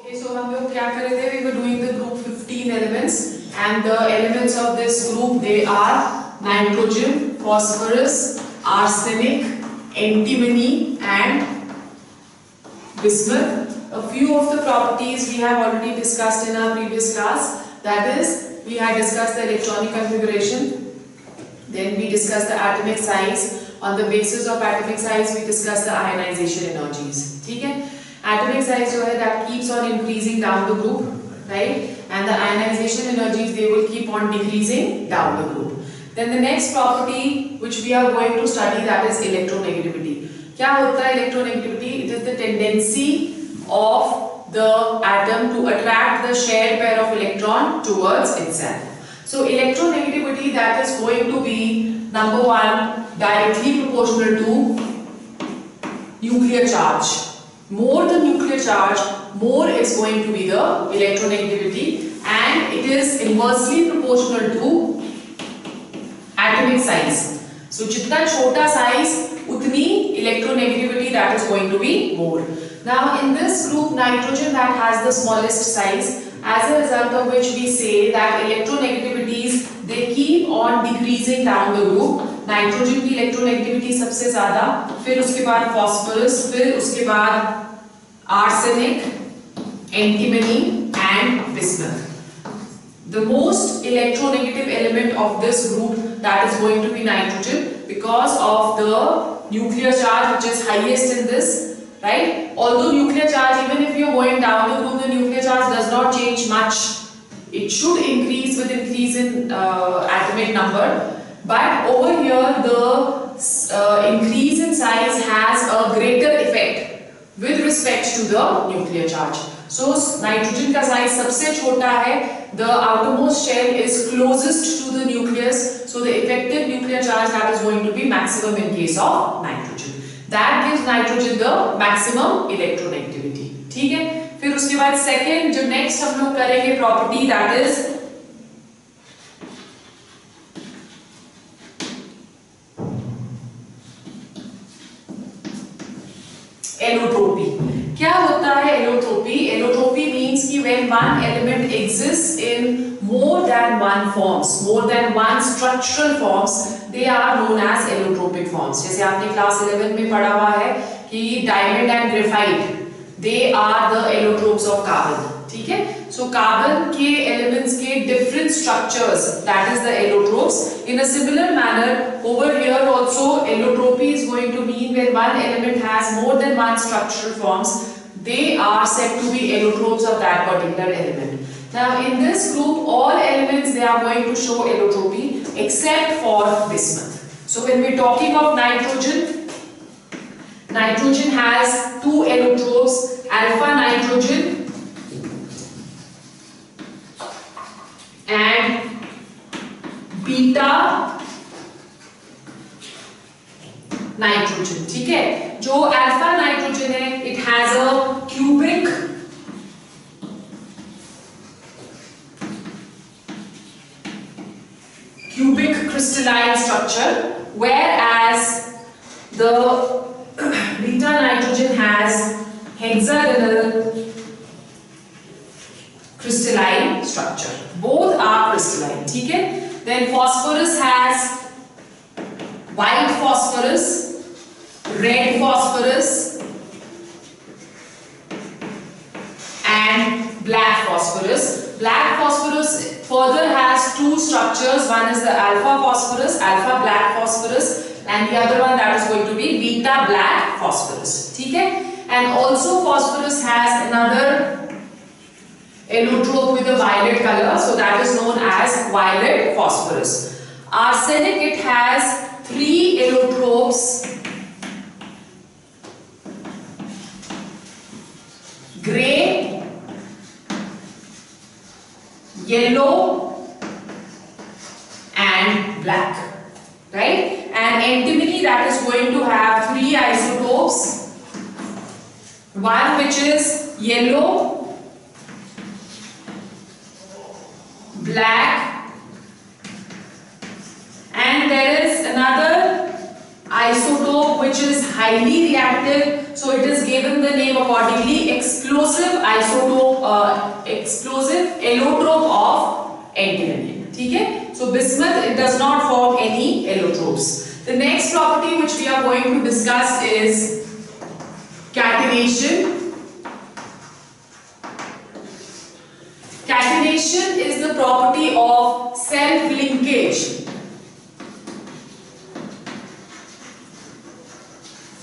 Okay, so हम लोग क्या कर रहे थे? We were doing the group 15 elements, and the elements of this group, they are nitrogen, phosphorus, arsenic, antimony and bismuth. A few of the properties we have already discussed in our previous class. That is, we had discussed the electronic configuration, then we discussed the atomic size. On the basis of atomic size, we discussed the ionization energies. ठीक है? Atomic size जो है that keeps on increasing down the group, right? And the ionization energies, they will keep on decreasing down the group. Then the next property which we are going to study, that is electronegativity. क्या होता है electronegativity? It is the tendency of the atom to attract the shared pair of electron towards itself. So electronegativity, that is going to be number one, directly proportional to nuclear charge. More the nuclear charge, more is going to be the electronegativity, and it is inversely proportional to atomic size. So जितना छोटा size, उतनी electronegativity that is going to be more. Now in this group, nitrogen that has the smallest size, as a result of which we say that electronegativities, they keep on decreasing down the group. Nitrogen की electronegativity सबसे ज्यादा, फिर उसके बाद phosphorus, फिर उसके बाद arsenic, antimony and bismuth. The most electronegative element of this group, that is going to be nitrogen, because of the nuclear charge which is highest in this, right? Although nuclear charge, even if you are going down the group, the nuclear charge does not change much. It should increase with increase in atomic number. But over here, the increase in size has a greater effect with respect to the nuclear charge. So nitrogen का size सबसे छोटा है. The outermost shell is closest to the nucleus. So the effective nuclear charge, that is going to be maximum in case of nitrogen. That gives nitrogen the maximum electronegativity. ठीक है? फिर उसके बाद second जो next हम लोग करेंगे property, that is allotropy. क्या होता है एलोट्रोपी? एलोट्रोपी means कि when one element exists in more than one forms, more than one structural forms, they are known as allotropic forms. जैसे आपने क्लास 11 में पढ़ा हुआ है कि diamond and graphite, they are the allotropes of carbon. ठीक है? So carbon के elements के different structures, that is the allotropes. In a similar manner, over here also allotropy is going to mean when one element has more than one structural forms, they are said to be allotropes of that particular element. Now in this group, all elements, they are going to show allotropy except for bismuth. So when we are talking of nitrogen, nitrogen has two allotropes, alpha nitrogen and beta nitrogen. ठीक है? जो alpha nitrogen है, it has a cubic crystalline structure, whereas the beta nitrogen has hexagonal crystalline structure. Both are crystalline. ठीक है? Then phosphorus has white phosphorus, red phosphorus and black phosphorus. Black phosphorus further has two structures. One is the alpha phosphorus, alpha black phosphorus, and the other one, that is going to be beta black phosphorus. ठीक है? And also phosphorus has another allotrope with a violet color, so that is known as violet phosphorus. Arsenic, it has three allotropes, grey, yellow and black, right? And antimony, that is going to have three isotopes, one which is yellow, black, and there is another isotope which is highly reactive, so it is given the name accordingly, explosive isotope, explosive allotrope of antimony. ठीक है? So bismuth, it does not form any allotropes. The next property which we are going to discuss is catenation. Catenation is the property of self-linkage.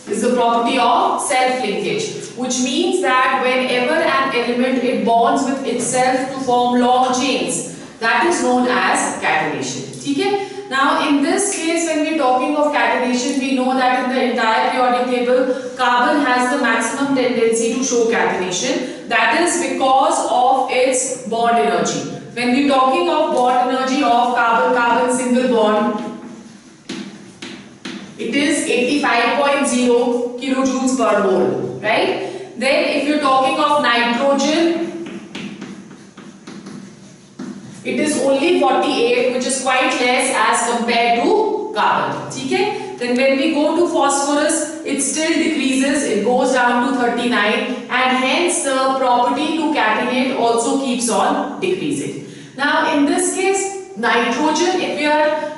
Is the property of self-linkage, which means that whenever an element it bonds with itself to form long chains, that is known as catenation. ठीक है? Now in this case, when we are talking of catenation, we know that in the entire periodic table, carbon has the maximum tendency to show catenation. That is because of its bond energy. When we are talking of bond energy of carbon-carbon single bond, it is 85.0 kilojoules per mole, right? Then if you're talking of nitrogen, it is only 48, which is quite less as compared to carbon. ठीक है? Then when we go to phosphorus, it still decreases, it goes down to 39, and hence the property to catenate also keeps on decreasing. Now in this case, nitrogen, if we are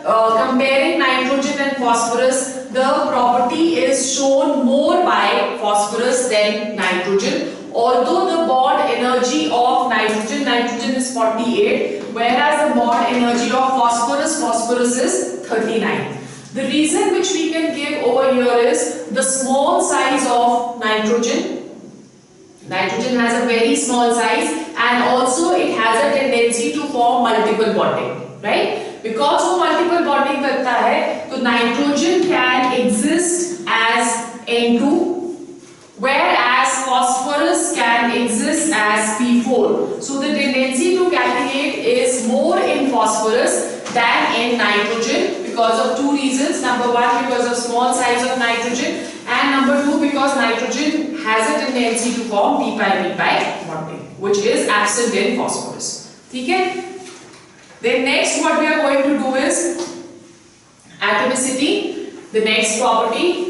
comparing nitrogen and phosphorus, the property is shown more by phosphorus than nitrogen. Although the bond energy of nitrogen is 48, whereas the bond energy of phosphorus is 39. The reason which we can give over here is the small size of nitrogen. Nitrogen has a very small size, and also it has a tendency to form multiple bonding, right? Because वो multiple bonding करता है, तो nitrogen can exist as N2, whereas phosphorus can exist as P4. So the tendency to catenate is more in phosphorus than in nitrogen because of two reasons. Number one, because of small size of nitrogen, and number two, because nitrogen has a tendency to form p-pi bonding, which is absent in phosphorus. ठीक है? Then next what we are going to do is atomicity, the next property.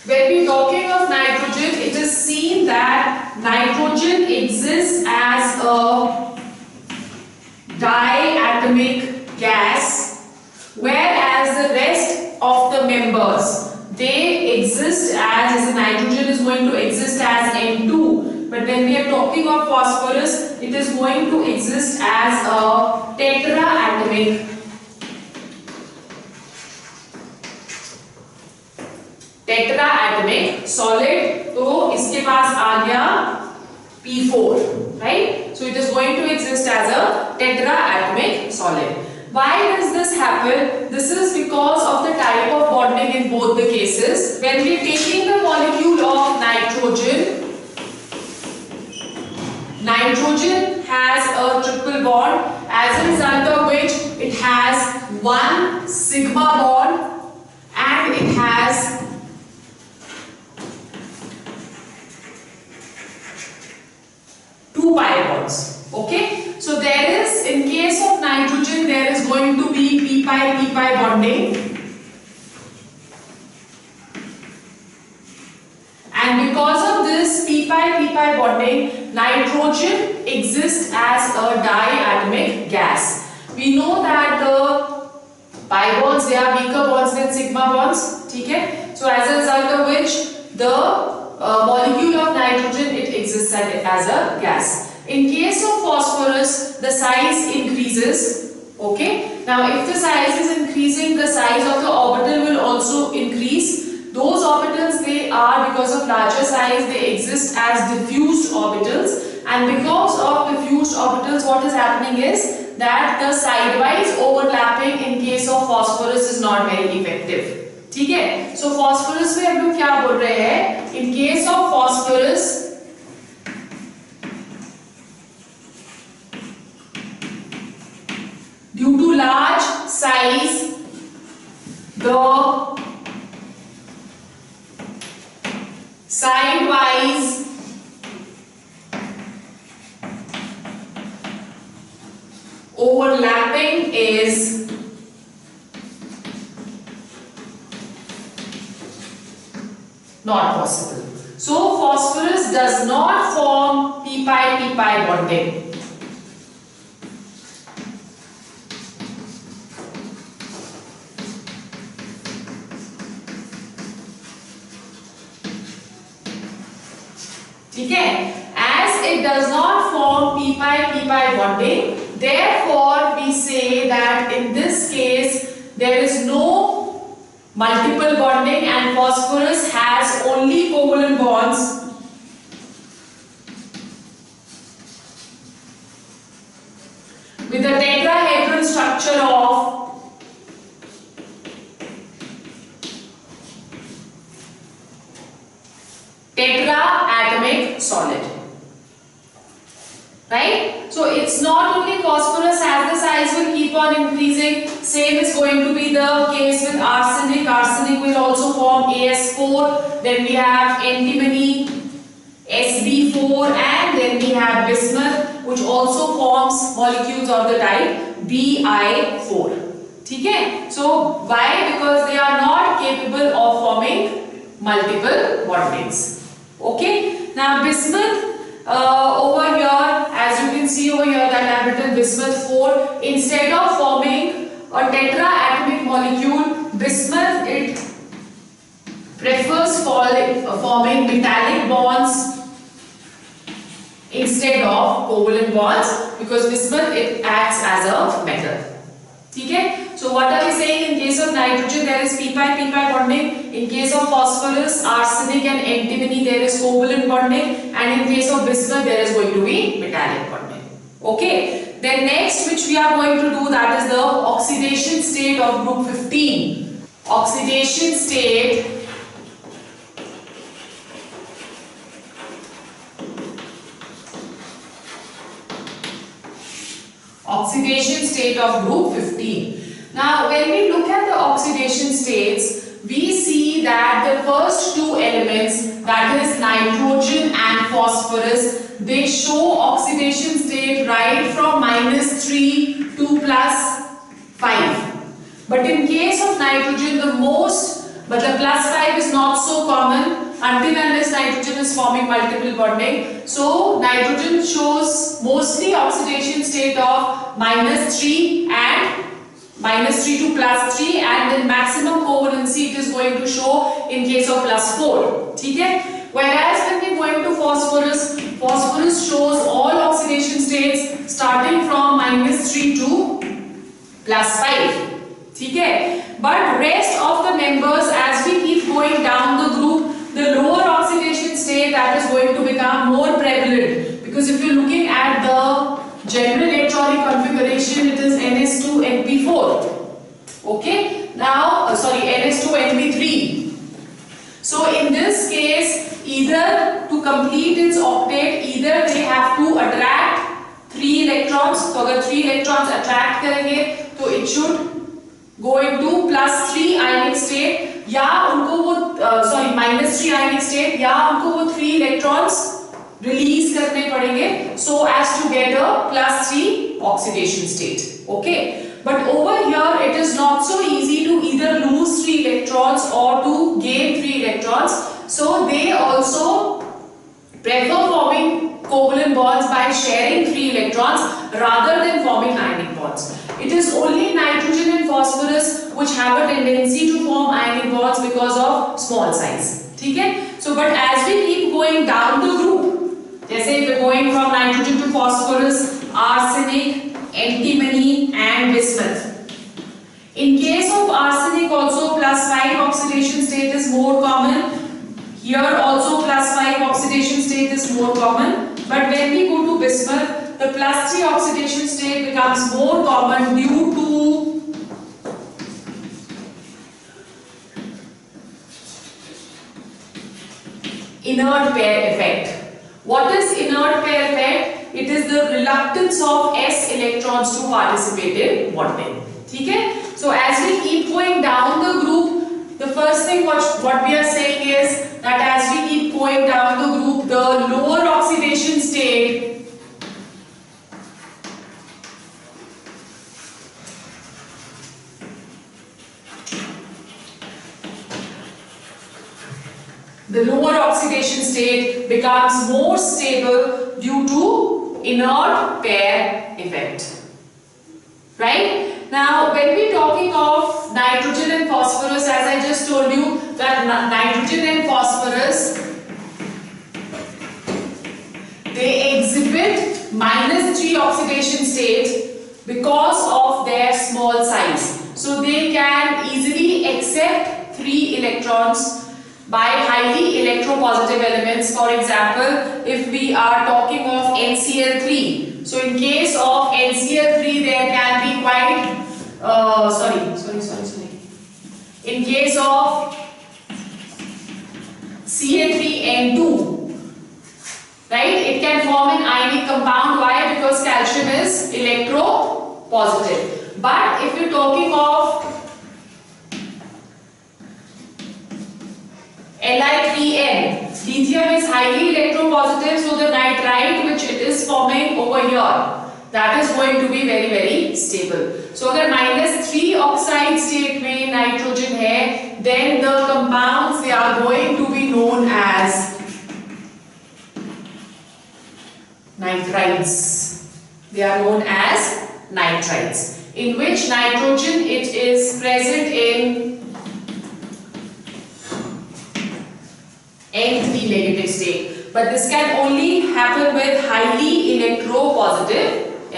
When we are talking of nitrogen, it is seen that nitrogen exists as a diatomic gas, whereas the rest of the members, they exist as nitrogen is going to exist as N2, but when we are talking of phosphorus, it is going to exist as a tetraatomic solid. तो इसके पास आ गया P4, right? So it is going to exist as a tetraatomic solid. Why does this happen? This is because of the type of bonding in both the cases. When we are taking the molecule of nitrogen, nitrogen has a triple bond, as a result of which it has one sigma bond and it has two pi bonds. Okay, so there is, in case of nitrogen, there is going to be p-pi bonding, and because of this p-pi bonding, nitrogen exists as a diatomic gas. We know that the pi bonds, they are weaker bonds than sigma bonds. ठीक है? So as a result of which the molecule of nitrogen, it exists as a gas. In case of phosphorus, the size increases. Okay. Now, if the size is increasing, the size of the orbital will also increase. Those orbitals, they are, because of larger size, they exist as diffused orbitals. And because of diffused orbitals, what is happening is that the sidewise overlapping in case of phosphorus is not very effective. ठीक है? So phosphorus में हम लोग क्या बोल रहे हैं? In case of phosphorus, due to large size, the sidewise Overlapping is not possible. So phosphorus does not form p-pi bonding. Okay, as it does not form p-pi bonding, therefore we say that in this case there is no multiple bonding and phosphorus has only covalent bonds with the tetrahedral structure of tetraatomic solid. Right? So it's not only phosphorus, as the size will keep on increasing, same is going to be the case with arsenic. Arsenic will also form As4, then we have antimony, Sb4, and then we have bismuth, which also forms molecules of the type Bi4. Okay? So why? Because they are not capable of forming multiple bondings. Okay? Now bismuth, over here, as you can see over here that I have written bismuth 4, instead of forming a tetraatomic molecule, bismuth it prefers forming metallic bonds instead of covalent bonds, because bismuth it acts as a metal. Okay? So what are we saying? In case of nitrogen there is p-pi bonding, in case of phosphorus, arsenic and antimony there is covalent bonding, and in case of bismuth there is going to be metallic bonding. Okay? Then next which we are going to do, that is the oxidation state of group 15. Oxidation state of group 15. Now when we look at the oxidation states, we see that the first two elements, that is nitrogen and phosphorus, they show oxidation state right from -3 to +5. But in case of nitrogen, the +5 is not so common until unless nitrogen is forming multiple bonding. So nitrogen shows mostly oxidation state of -3 and -3 to +3, and then maximum covalency it is going to show in case of +4. Okay? Whereas when we go into phosphorus, phosphorus shows all oxidation states starting from -3 to +5. Okay? But rest of the members, as we keep going down the group, the lower oxidation state that is going to become more prevalent, because if you're looking at the general electronic configuration, it is Ns2Np4. Okay? Now, Ns2Np3. So in this case, either to complete its octet, either they have to attract 3 electrons. So अगर 3 electrons attract करेंगे, तो it should go into +3 ionic state, या उनको वो -3 ionic state, या उनको वो 3 electrons release करने पड़ेंगे, so as to get a +3 oxidation state. Okay? But over here it is not so easy to either lose 3 electrons or to gain 3 electrons. So they also prefer forming covalent bonds by sharing 3 electrons rather than forming ionic bonds. It is only nitrogen and phosphorus which have a tendency to form ionic bonds because of small size. Okay? So but as we keep going down the group, जैसे we're going from nitrogen to phosphorus, arsenic, antimony and bismuth. In case of arsenic also +5 oxidation state is more common. Here also +5 oxidation state is more common. But when we go to bismuth, the +3 oxidation state becomes more common due to inert pair effect. What is inert pair effect? It is the reluctance of s electrons to participate in bonding. Okay? So as we keep going down the group, the first thing what we are saying is that as we keep going down the group, the lower oxidation state the lower oxidation state becomes more stable due to inert pair effect. Right? Now, when we are talking of nitrogen and phosphorus, as I just told you that nitrogen and phosphorus, they exhibit -3 oxidation state because of their small size. So they can easily accept 3 electrons by highly electropositive elements. For example, if we are talking of NCl3, so in case of NCl3 there can be quite in case of Ca3N2, right, it can form an ionic compound. Why? Because calcium is electropositive. But if you're talking of Li3N, lithium is highly electropositive, so the nitrite which it is forming over here, that is going to be very very stable. So अगर -3 oxide state में nitrogen है, then the compounds they are going to be known as nitrites. They are known as nitrites, in which nitrogen it is present in N3 negative state, but this can only happen with highly electropositive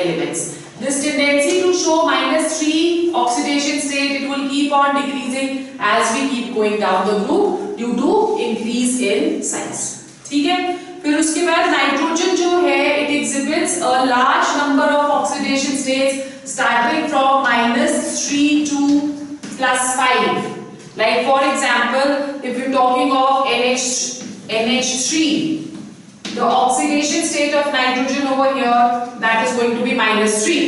elements. This tendency to show -3 oxidation state, it will keep on decreasing as we keep going down the group due to increase in size. ठीक है? फिर उसके बाद nitrogen जो है, it exhibits a large number of oxidation states starting from -3 to +5. Like for example, if you're talking of NH3, the oxidation state of nitrogen over here, that is going to be -3.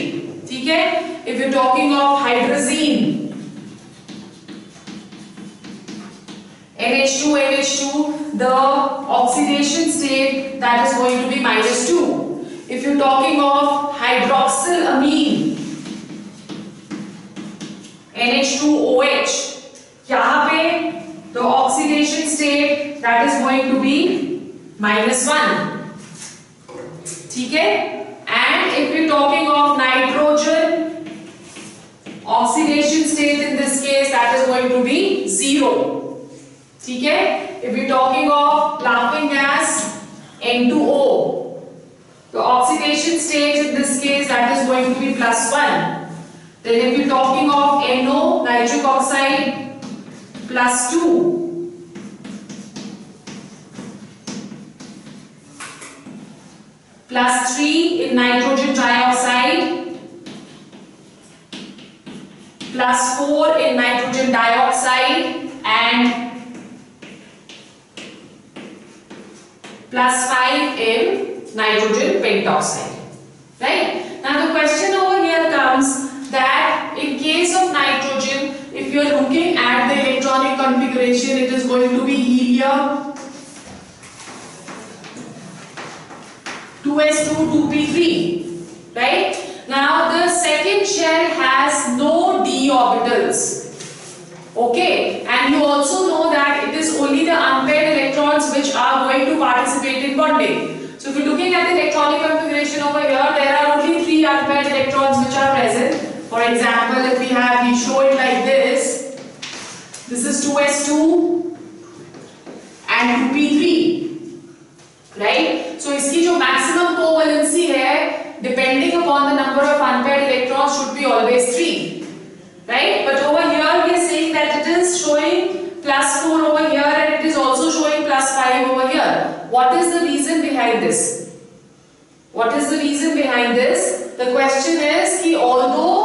ठीक है? If you're talking of hydrazine, NH2, the oxidation state that is going to be -2. If you're talking of hydroxylamine, NH2OH, यहाँ पे the oxidation state that is going to be -1. ठीक है? And if you're talking of nitrogen, oxidation state in this case that is going to be 0. ठीक है? If we're talking of laughing gas, N2O, the oxidation state in this case that is going to be +1. Then if we're talking of NO, nitric oxide, +2. +3 in nitrogen dioxide, +4 in nitrogen dioxide, and +5 in nitrogen pentoxide. Right? Now the question over here comes that in case of nitrogen, if you are looking at the electronic configuration, it is going to be helium 2s2 2p3, right? Now the second shell has no d orbitals, okay, and you also know that it is only the unpaired electrons which are going to participate in bonding. So if you're looking at the electronic configuration over here, there are only 3 unpaired electrons which are present. For example, if we show it like this is 2s2 and 2p3, right? So इसकी जो maximum covalency है, depending upon the number of unpaired electrons, should be always 3, right? But over here we are saying that it is showing +4 over here and it is also showing +5 over here. What is the reason behind this? What is the reason behind this? The question is कि although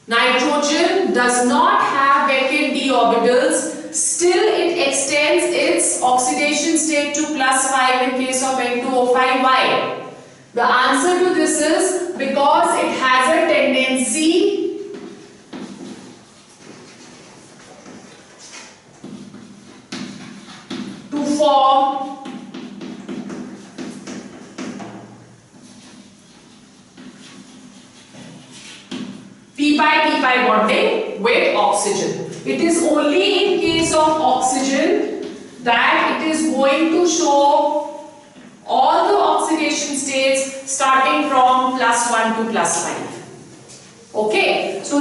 nitrogen does not have vacant d orbitals, still it extends its oxidation state to +5 in case of N2O5. Why? The answer to this is because it has a tendency to form p-pi bonding with oxygen. It is only in case of oxygen that it is going to show all the oxidation states starting from +1 to +5. Okay, so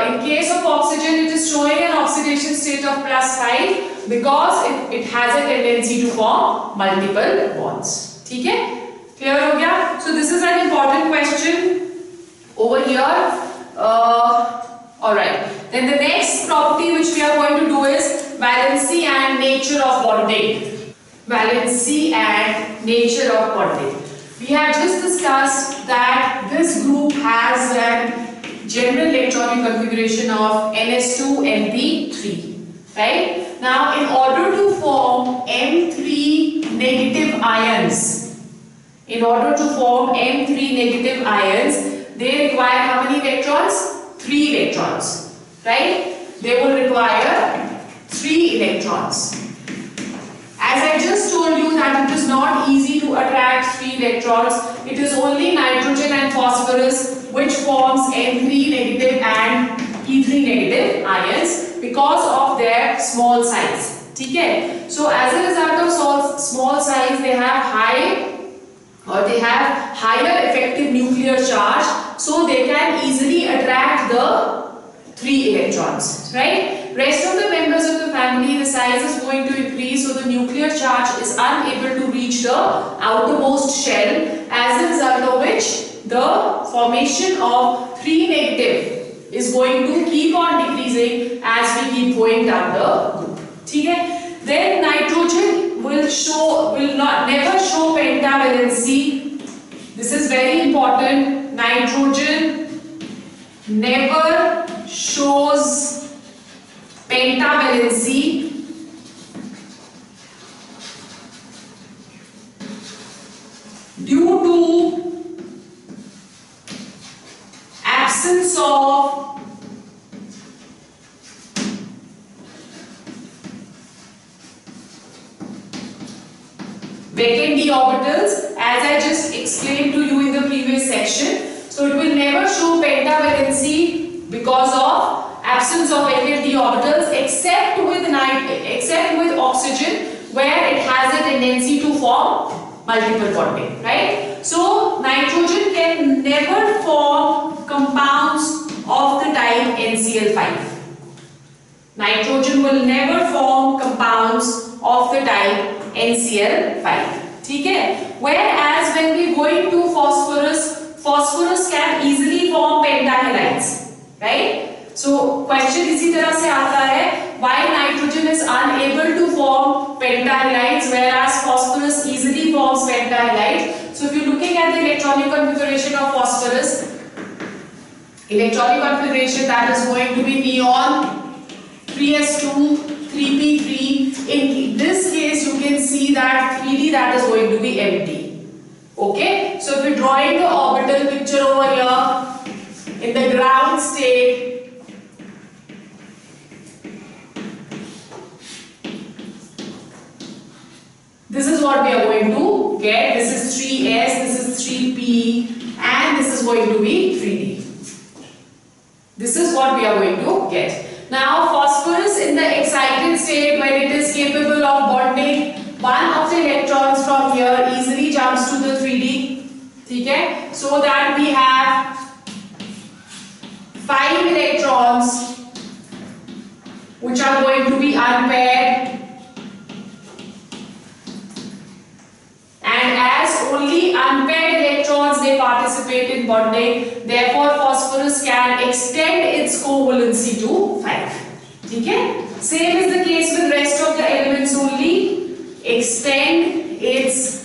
in case of oxygen, it is showing an oxidation state of +5 because it has a tendency to form multiple bonds. ठीक है? Clear हो गया? So this is an important question over here. Alright. Then the next property which we are going to do is valency and nature of bonding. Valency and nature of bonding. We have just discussed that this group has a general electronic configuration of Ns2Np3, right? Now, in order to form M3 negative ions, they require how many electrons? 3 electrons, right? They will require 3 electrons. As I just told you that it is not easy to attract 3 electrons, it is only nitrogen and phosphorus which forms N3 negative and P3 negative ions because of their small size. Okay? So as a result of small size, they have higher effective nuclear charge, so they can easily attract the 3 electrons, right? Rest of the members of the family, the size is going to increase, so the nuclear charge is unable to reach the outermost shell, as a result of which the formation of 3 negative is going to keep on decreasing as we keep going down the group. Okay? Then nitrogen will never show pentavalency. This is very important. Nitrogen never shows pentavalency due to absence of vacant d orbitals, as I just explained to you in the previous section. So it will never show pentavalency because of absence of vacant d orbitals, except with oxygen, where it has a tendency to form multiple bonding, right? So nitrogen can never form compounds of the type NCl5. Nitrogen will never form compounds of the type NCl5. ठीक है? Whereas when we go into phosphorus can easily form pentahalides, right? So question इसी तरह से आता है, why nitrogen is unable to form pentahalides whereas phosphorus easily forms pentahalides? So if you're looking at the electronic configuration of phosphorus, electronic configuration that is going to be neon 3s2 3p3. In this case you can see that 3d that is going to be empty. Okay, so if you're drawing the orbital picture over here in the ground state, this is what we are going to get. This is 3s, this is 3p, and this is going to be 3d. This is what we are going to get. Now phosphorus in the excited state, when it is capable of bonding one of the electrons from here, easily jumps to the 3d. Okay? So that we have 5 electrons which are going to be unpaired, and as only unpaired electrons they participate in bonding, therefore phosphorus can extend its covalency to 5. Okay? Same is the case with rest of the elements, only extend its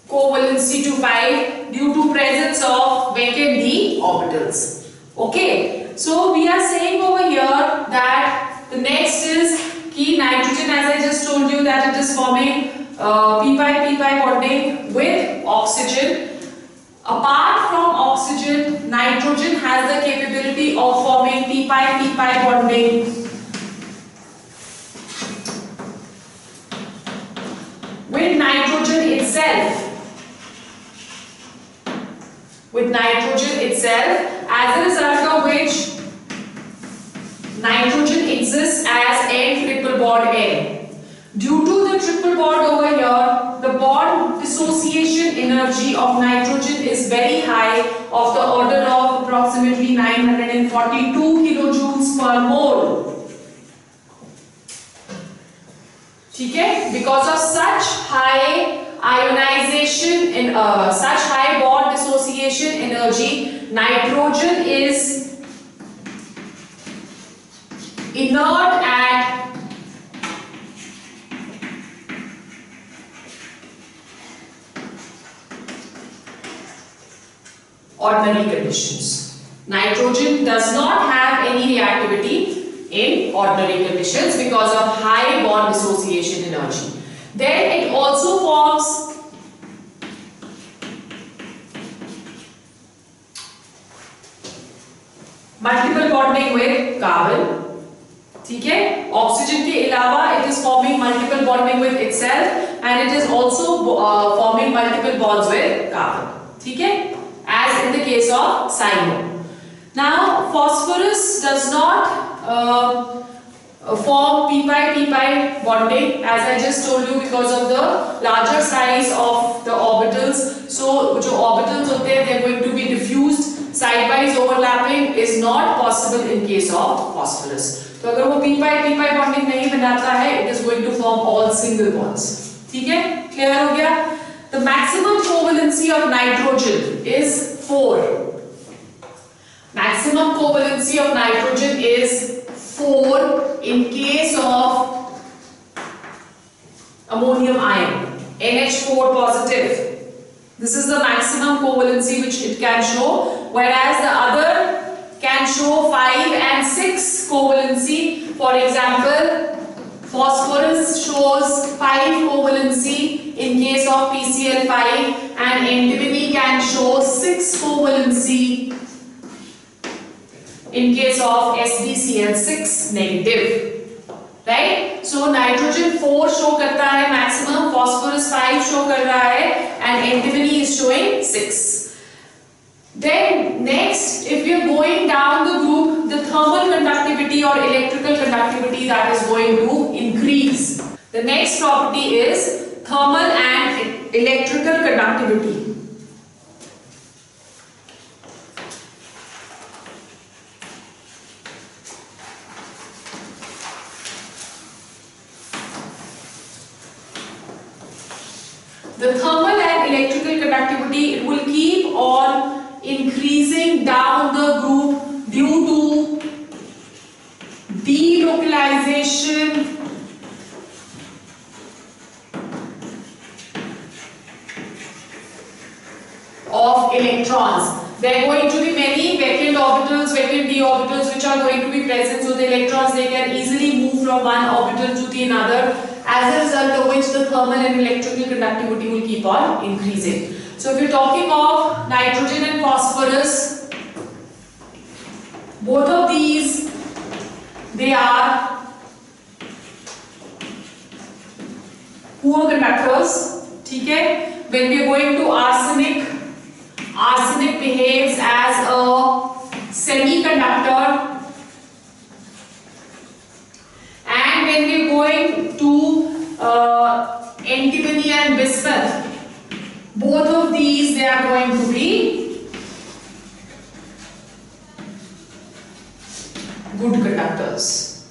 covalency to 5 due to presence of vacant d orbitals. Okay, so we are saying over here that the next is key nitrogen, as I just told you that it is forming p-pi bonding with oxygen. Apart from oxygen, nitrogen has the capability of forming p-pi bonding with nitrogen itself. as a result of which nitrogen exists as N triple bond N. Due to the triple bond over here, the bond dissociation energy of nitrogen is very high, of the order of approximately 942 kilojoules per mole. ठीक है? Because of such high ionization in such high bond dissociation energy, nitrogen is inert at ordinary conditions. Nitrogen does not have any reactivity in ordinary conditions because of high bond dissociation energy. Then it also forms multiple bonding with carbon. ठीक है? Oxygen के अलावा it is forming multiple bonding with itself and it is also forming multiple bonds with carbon. ठीक है? As in the case of cyano. Now phosphorus does not form p-pi bonding, as I just told you, because of the larger size of the orbitals. So जो orbitals होते हैं, they are going to be diffused. Side-wise overlapping is not possible in case of phosphorus. तो अगर वो p-pi bonding नहीं बनाता है, it is going to form all single bonds. ठीक है? Clear हो गया? The maximum covalency of nitrogen is 4. Maximum covalency of nitrogen is 4 in case of ammonium ion, NH4 positive. This is the maximum covalency which it can show, whereas the other can show 5 and 6 covalency. For example, phosphorus shows 5 covalency in case of PCl5 and antimony can show 6 covalency in case of SdCl6 negative. Right? So nitrogen 4 show करता है maximum, phosphorus 5 show कर रहा है and antimony is showing 6. Then next, if we are going down the group, the thermal conductivity or electrical conductivity that is going to increase. The next property is thermal and electrical conductivity. The thermal and electrical conductivity, it will keep on increasing down the group due to delocalization of electrons. There are going to be many vacant orbitals, vacant d orbitals which are going to be present, so the electrons, they can easily move from one orbital to the another, as a result of which the thermal and electrical conductivity will keep on increasing. So if you're talking of nitrogen and phosphorus, both of these, they are poor conductors. ठीक है? When we are going to arsenic, arsenic behaves as a semiconductor. And when we are going to antimony and bismuth, both of these, they are going to be good conductors.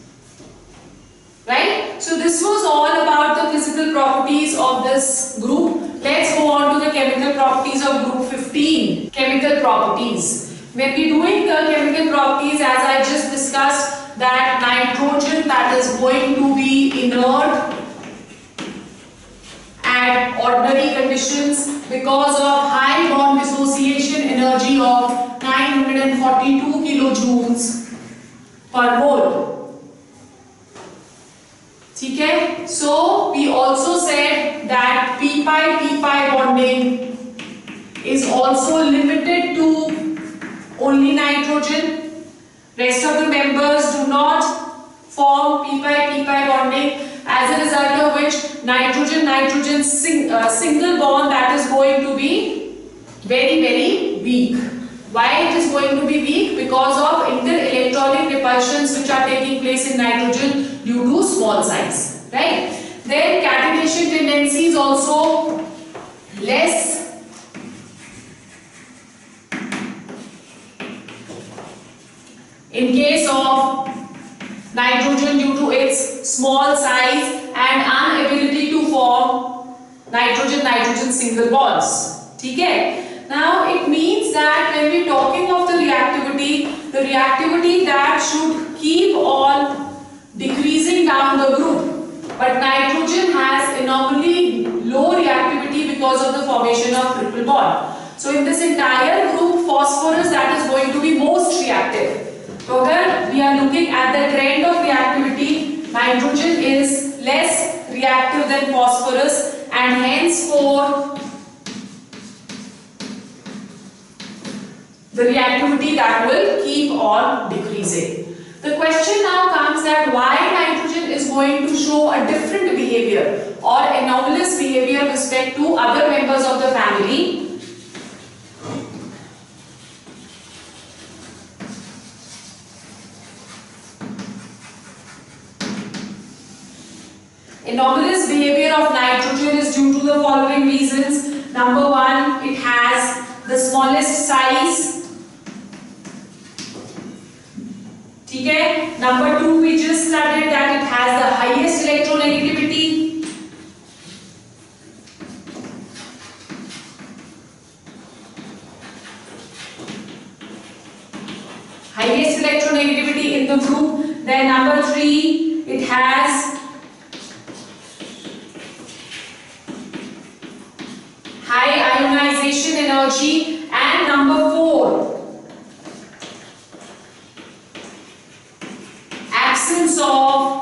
Right? So this was all about the physical properties of this group. Let's go on to the chemical properties of group 15. Chemical properties. When we are doing the chemical properties, as I just discussed, that nitrogen, that is going to be inert at ordinary conditions because of high bond dissociation energy of 942 kilojoules per mole. ठीक है? So we also said that p-pi bonding is also limited to only nitrogen. Rest of the members do not form p-pi bonding, as a result of which nitrogen single bond, that is going to be very, very weak. Why it is going to be weak? Because of inter-electronic repulsions which are taking place in nitrogen due to small size, right? Then catenation tendency is also less. In case of nitrogen due to its small size and inability to form nitrogen-nitrogen single bonds. Okay? Now it means that when we are talking of the reactivity that should keep on decreasing down the group, but nitrogen has anomaly low reactivity because of the formation of triple bond. So in this entire group, phosphorus that is going to be most reactive. So here we are looking at the trend of reactivity. Nitrogen is less reactive than phosphorus, and henceforth the reactivity that will keep on decreasing. The question now comes that why nitrogen is going to show a different behavior or anomalous behavior with respect to other members of the family. Anomalous behavior of nitrogen is due to the following reasons. Number one, it has the smallest size. Okay. Number two, we just studied that it has the highest electronegativity. Highest electronegativity in the group. Then number three, it has high ionization energy, and number four, absence of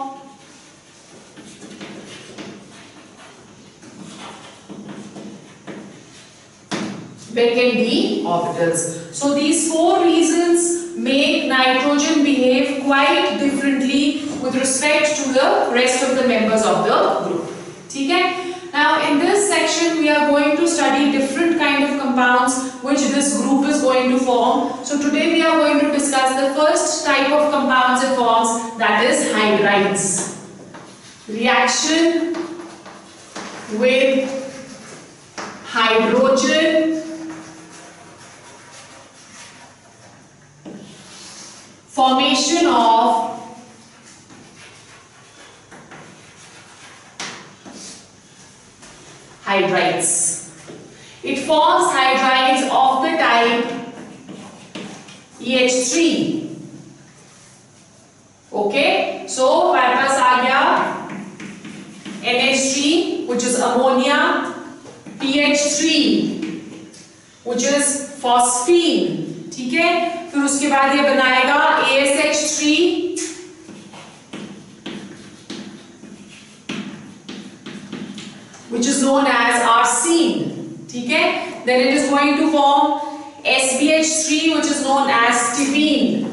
vacant d orbitals. So these four reasons make nitrogen behave quite differently with respect to the rest of the members of the group. Okay? Now in this section we are going to study different kind of compounds which this group is going to form. So today we are going to discuss the first type of compounds it forms, that is hydrides. Reaction with hydrogen formation of hydrides. It forms hydrides of the type EH3. Okay, so हमारे पास आ गया NH3 which is ammonia, PH3 which is phosphine. ठीक है, फिर उसके बाद ये बनाएगा ASH3 which is known as arsine. ठीक है, then it is going to form SBH3 which is known as stibine.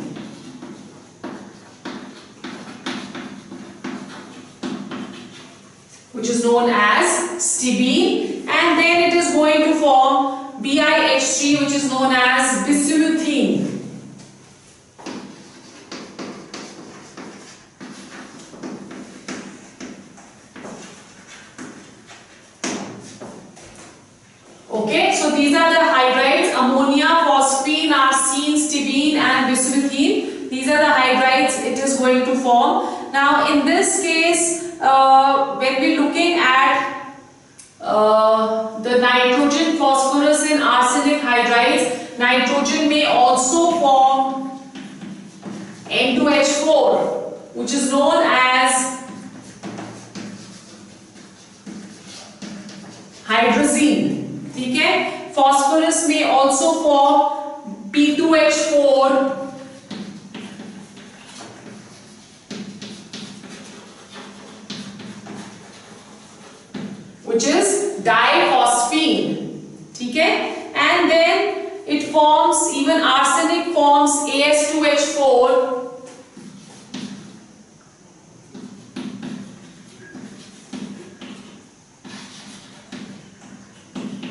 Which is known as stibine, and then it is going to form BiH3 which is known as bismuthine. Okay, so these are the hydrides: ammonia, phosphine, arsine, stibine and bismuthine. These are the hydrides it is going to form. Now in this case, when we are looking at the nitrogen, phosphorus and arsenic hydrides, nitrogen may also form N2H4 which is known as hydrazine. ठीक है, phosphorus may also form P2H4 which is diphosphine. ठीक है, and then it forms, even arsenic forms As2H4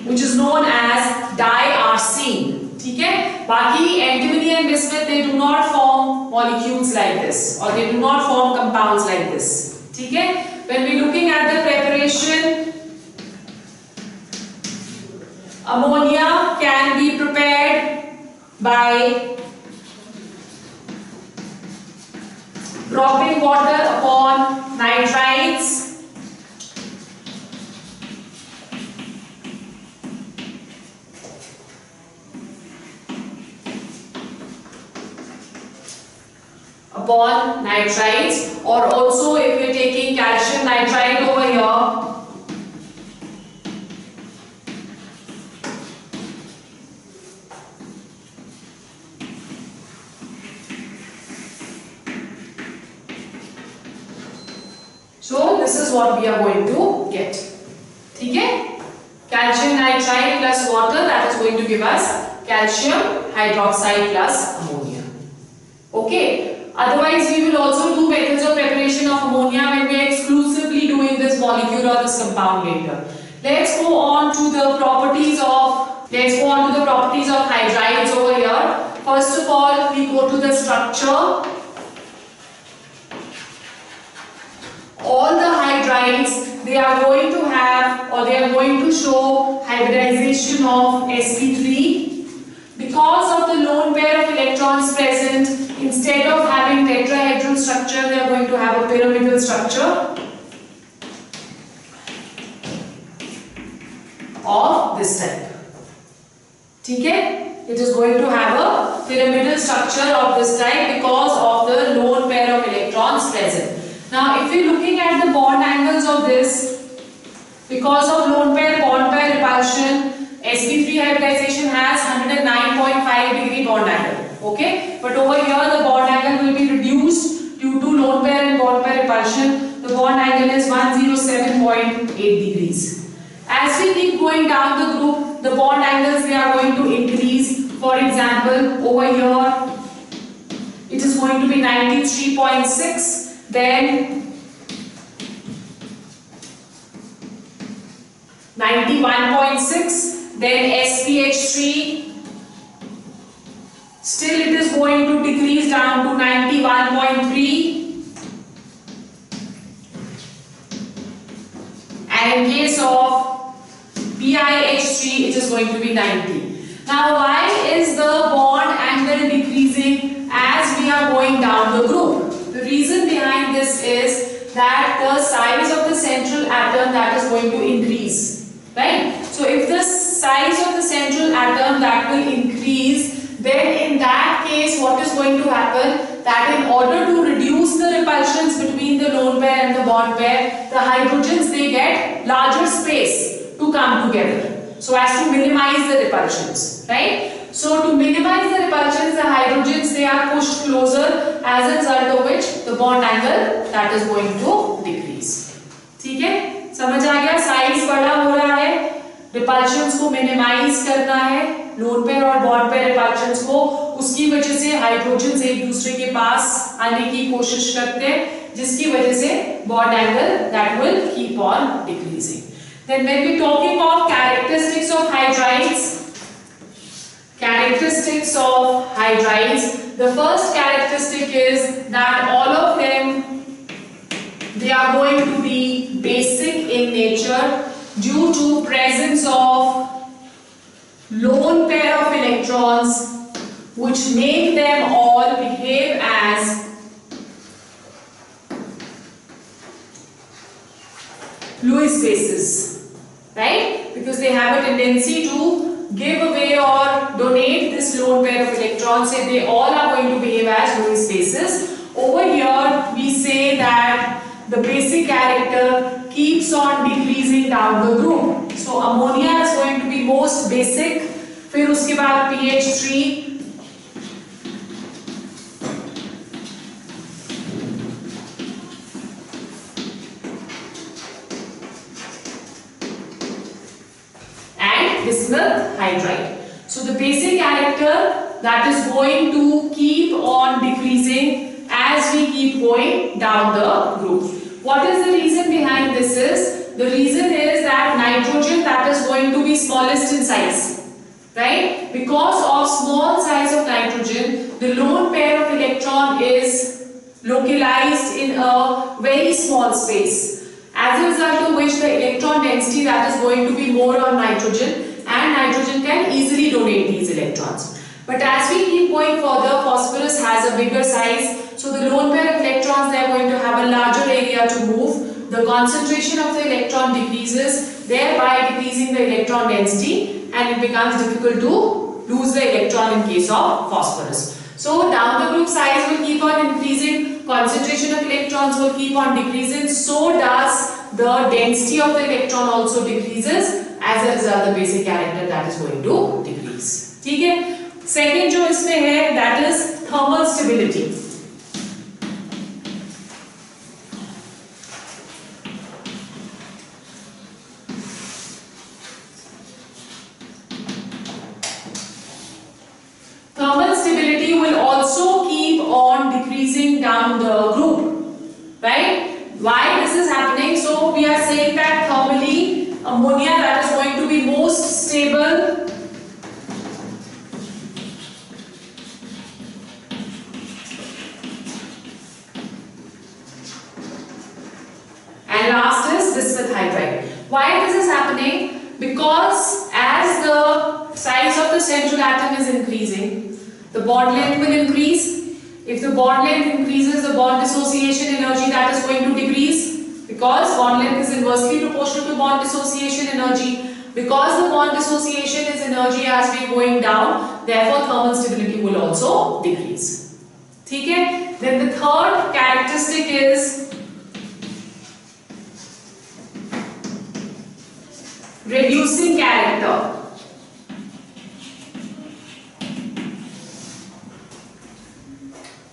which is known as diarsine. ठीक है, Baki antimony and bismuth, they do not form molecules like this, or they do not form compounds like this. Okay? When we are looking at the preparation, ammonia can be prepared by dropping water upon nitrites. Upon nitrites, or also if we are taking calcium nitride over here, so this is what we are going to get. Okay? Calcium nitride plus water, that is going to give us calcium hydroxide plus ammonia. Okay? Otherwise, we will also do methods of preparation of ammonia when we are exclusively doing this molecule or this compound later. Let's go on to the properties of hydrides over here. First of all, we go to the structure. All the hydrides, they are going to have, or they are going to show hybridization of sp3. Because of the lone pair of electrons present, instead of having tetrahedral structure, they are going to have a pyramidal structure of this type. Okay? It is going to have a pyramidal structure of this type because of the lone pair of electrons present. Now, if we are looking at the bond angles of this, because of lone pair bond pair repulsion, sp3 hybridization has 109.5 degree bond angle. Okay, but over here the bond angle will be reduced due to lone pair and bond pair repulsion. The bond angle is 107.8 degrees. As we keep going down the group, the bond angles, they are going to increase. For example, over here it is going to be 93.6, then 91.6, then SPH3, still it is going to decrease down to 91.3, and in case of PiH3 it is going to be 90. Now, why is the bond angle decreasing as we are going down the group? The reason behind this is that the size of the central atom, that is going to increase, right? So if the size of the central atom, that will increase, then in that case what is going to happen, that in order to reduce the repulsions between the lone pair and the bond pair, the hydrogens, they get larger space to come together, so as to minimize the repulsions, right? So to minimize the repulsions, the hydrogens, they are pushed closer, as a result of which the bond angle, that is going to decrease. ठीक है, समझ आ गया? Size बड़ा हो रहा है, repulsions को minimise करना है, लोन पेयर और बॉन्ड पेयर रिपल्शंस को, उसकी वजह से हाइड्रोजन्स एक दूसरे के पास आने की कोशिश करते हैं, जिसकी वजह से bond angle that will keep on decreasing. Then when we talking of characteristics of hydrides, the first characteristic is that all of them, they are going to be basic in nature due to presence of lone pair of electrons, which make them all behave as Lewis bases, right? Because they have a tendency to give away or donate this lone pair of electrons, and they all are going to behave as Lewis bases. Over here we say that the basic character keeps on decreasing down the group. So ammonia is going to be most basic, फिर उसके बाद PH3, bismuth hydride. So the basic character that is going to keep on decreasing as we keep going down the group. What is the reason behind this is, the reason is that nitrogen, that is going to be smallest in size, right? Because of small size of nitrogen, the lone pair of electron is localized in a very small space. As a result of which the electron density that is going to be more on nitrogen, and nitrogen can easily donate these electrons. But as we keep going further, phosphorus has a bigger size, so the lone pair of electrons, they are going to have a larger area to move. The concentration of the electron decreases, thereby decreasing the electron density, and it becomes difficult to lose the electron in case of phosphorus. So down the group size will keep on increasing, concentration of electrons will keep on decreasing, so does the density of the electron also decreases. As a result, the basic character that is going to decrease. ठीक है? Second जो इसमें है, that is thermal stability. Thermal stability will also keep on decreasing down the group, right? Why this is happening? So we are saying that thermally ammonia that is going to be most stable and last is bismuth hydride. Why this is happening? Because as the size of the central atom is increasing, the bond length will increase. If the bond length increases, the bond dissociation energy that is going to decrease, because bond length is inversely proportional to bond dissociation energy. Because the bond dissociation is energy as we are going down, therefore thermal stability will also decrease. ठीक है? Then the third characteristic is reducing character.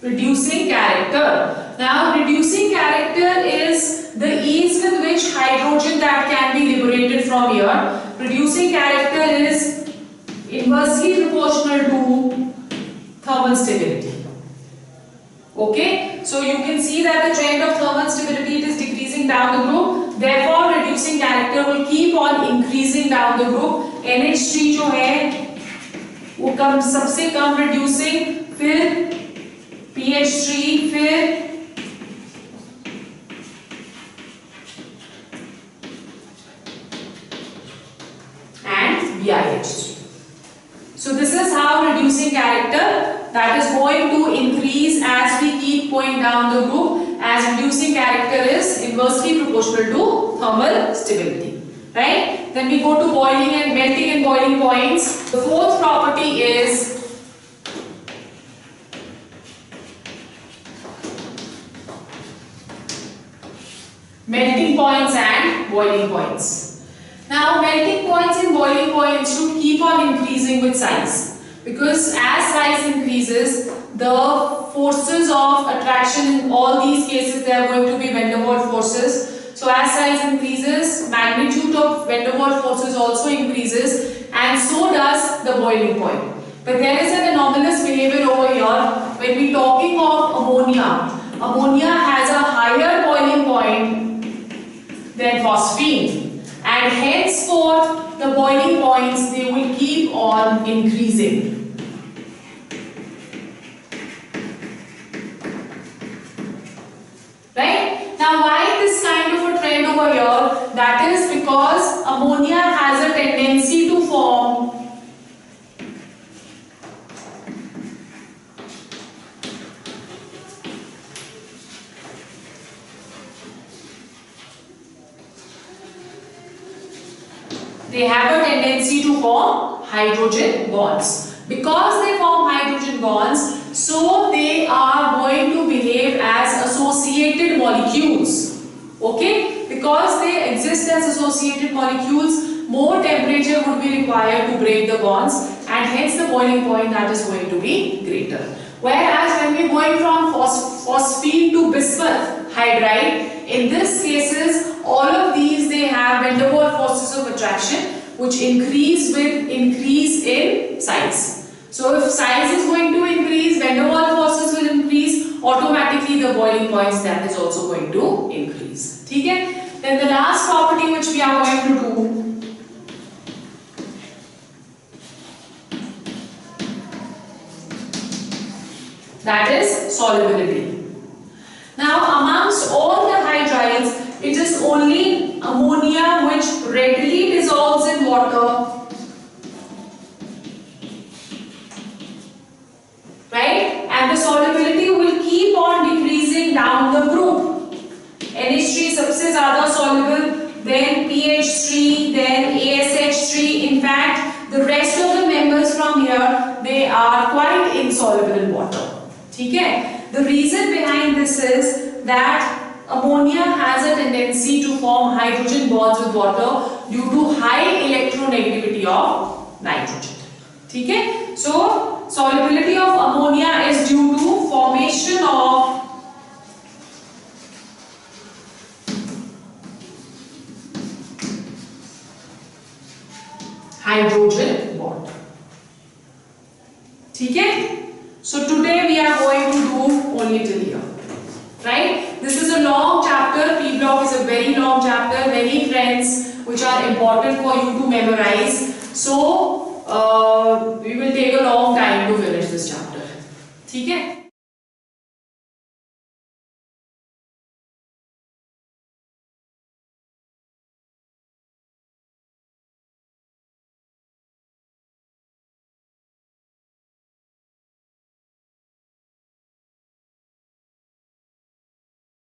Reducing character. Now, reducing character is the ease with which hydrogen that can be liberated from here. Reducing character is inversely proportional to thermal stability. Okay, so you can see that the trend of thermal stability, it is decreasing down the group. Therefore, reducing character will keep on increasing down the group. NH3 जो है वो कम सबसे कम reducing, फिर PH3, फिर and BiH3. So this is how reducing character that is going to increase as we keep going down the group, as reducing character is inversely proportional to thermal stability. Right? Then we go to boiling and melting and boiling points. The fourth property is melting points and boiling points. Now melting points and boiling points should keep on increasing with size, because as size increases, the forces of attraction in all these cases, they are going to be van der Waals forces. So as size increases, magnitude of van der Waals forces also increases, and so does the boiling point. But there is an anomalous behavior over here. When we are talking of ammonia, ammonia has a higher boiling point than phosphine, and henceforth the boiling points, they will keep on increasing. Right? Now why this kind of a trend over here? That is because ammonia has a tendency to form hydrogen bonds. Because they form hydrogen bonds, so they are going to behave as associated molecules. Okay? Because they exist as associated molecules, more temperature would be required to break the bonds, and hence the boiling point that is going to be greater. Whereas when we are going from phosphine to bismuth hydride, in this cases, all of these, they have van der Waals forces of attraction, which increase with increase in size. So if size is going to increase, van der Waals forces will increase, automatically the boiling points, that is also going to increase. Okay? Then the last property which we are going to do that is solubility. Now amongst all the hydrides, it is only ammonia which readily dissolves in water, right? And the solubility will keep on decreasing down the group. NH3 सबसे ज़्यादा soluble, then PH3, then ASH3. In fact, the rest of the members from here, they are quite insoluble in water. ठीक है? The reason behind this is that ammonia has a tendency to form hydrogen bonds with water due to high electronegativity of nitrogen. ठीक है? So solubility of ammonia is due to formation of hydrogen bond. ठीक है? So today we are going to do only till here, right? This is a long chapter. P block is a very long chapter. Many friends which are important for you to memorize. So we will